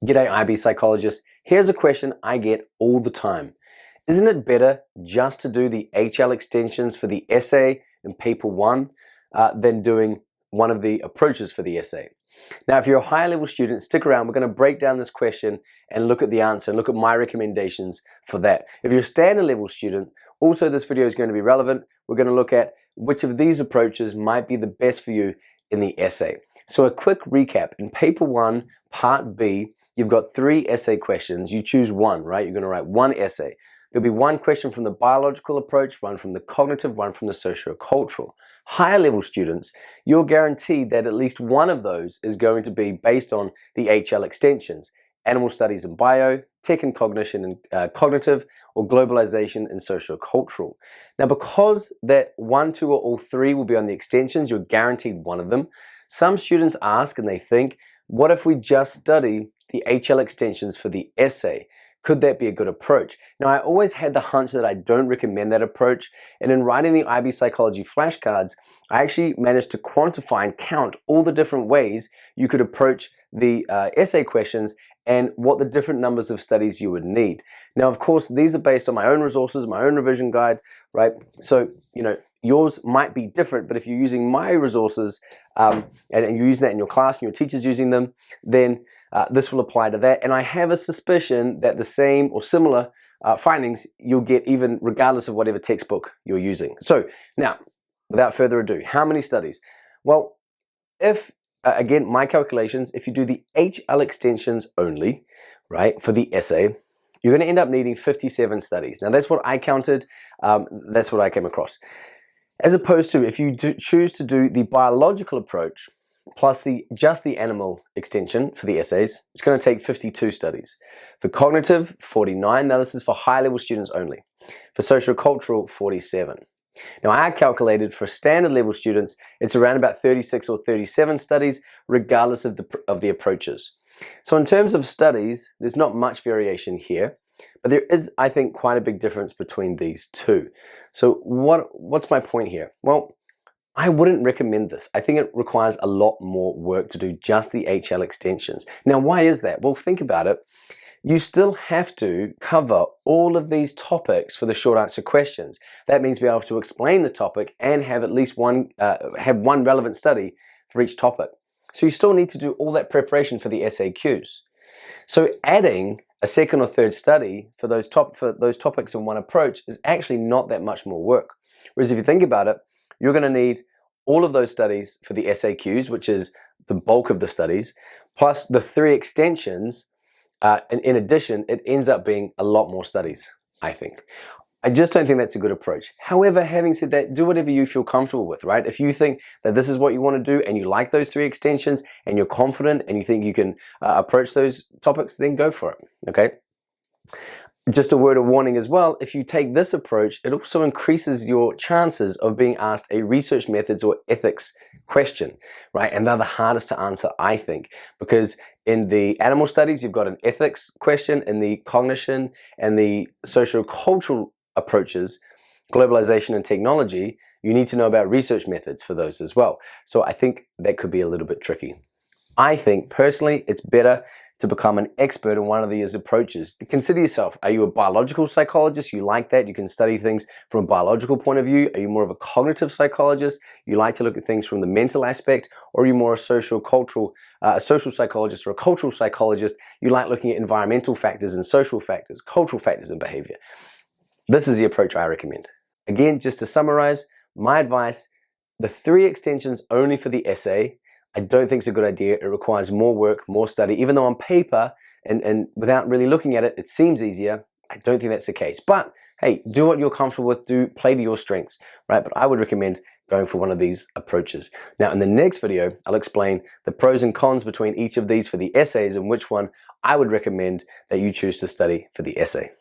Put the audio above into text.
G'day IB psychologist. Here's a question I get all the time. Isn't it better just to do the HL extensions for the essay in paper one than doing one of the approaches for the essay? Now, if you're a higher level student, stick around. We're going to break down this question and look at the answer and look at my recommendations for that. If you're a standard level student, also this video is going to be relevant. We're going to look at which of these approaches might be the best for you in the essay. So a quick recap. In paper one, part B, you've got 3 essay questions. You choose one, right? You're going to write one essay. There'll be one question from the biological approach, one from the cognitive, one from the socio-cultural. Higher level students, you're guaranteed that at least one of those is going to be based on the HL extensions: animal studies and bio, tech and cognition and cognitive, or globalization and socio-cultural. Now, because that 1, 2, or all 3 will be on the extensions, you're guaranteed one of them. Some students ask and they think, what if we just study the HL extensions for the essay? Could that be a good approach? Now, I always had the hunch that I don't recommend that approach, and in writing the IB Psychology flashcards, I actually managed to quantify and count all the different ways you could approach the essay questions and what the different numbers of studies you would need. Now, of course, these are based on my own resources, my own revision guide, right? So, yours might be different, but if you're using my resources and you're using that in your class and your teacher's using them, then this will apply to that. And I have a suspicion that the same or similar findings you'll get even regardless of whatever textbook you're using. So now, without further ado, how many studies? Well, if, again, my calculations, if you do the HL extensions only, right, for the essay, you're going to end up needing 57 studies. Now, that's what I counted. That's what I came across. As opposed to if you choose to do the biological approach plus just the animal extension for the essays, it's going to take 52 studies. For cognitive, 49. Now, this is for high-level students only. For sociocultural, 47. Now, I calculated for standard level students, it's around about 36 or 37 studies, regardless of the approaches. So in terms of studies, there's not much variation here, but there is, I think, quite a big difference between these two. So what's my point here? Well, I wouldn't recommend this. I think it requires a lot more work to do just the HL extensions. Now, why is that? Well, think about it. You still have to cover all of these topics for the short answer questions. That means be able to explain the topic and have at least one relevant study for each topic. So you still need to do all that preparation for the SAQs. So adding a second or third study for those topics in one approach is actually not that much more work. Whereas if you think about it, you're going to need all of those studies for the SAQs, which is the bulk of the studies, plus the 3 extensions. And in addition, it ends up being a lot more studies, I think. I just don't think that's a good approach. However, having said that, do whatever you feel comfortable with, right? If you think that this is what you want to do and you like those 3 extensions and you're confident and you think you can approach those topics, then go for it, okay? Just a word of warning as well, if you take this approach, it also increases your chances of being asked a research methods or ethics question, right? And they're the hardest to answer, I think, because in the animal studies, you've got an ethics question. In the cognition and the socio-cultural approaches, globalization and technology, you need to know about research methods for those as well. So I think that could be a little bit tricky. I think personally it's better to become an expert in one of these approaches. Consider yourself, are you a biological psychologist? You like that? You can study things from a biological point of view. Are you more of a cognitive psychologist? You like to look at things from the mental aspect? Or are you more a social psychologist or a cultural psychologist? You like looking at environmental factors and social factors, cultural factors and behavior. This is the approach I recommend. Again, just to summarize, my advice, the 3 extensions only for the essay, I don't think it's a good idea. It requires more work, more study. Even though on paper and without really looking at it, it seems easier, I don't think that's the case. But hey, do what you're comfortable with, play to your strengths, right? But I would recommend going for one of these approaches. Now, in the next video, I'll explain the pros and cons between each of these for the essays and which one I would recommend that you choose to study for the essay.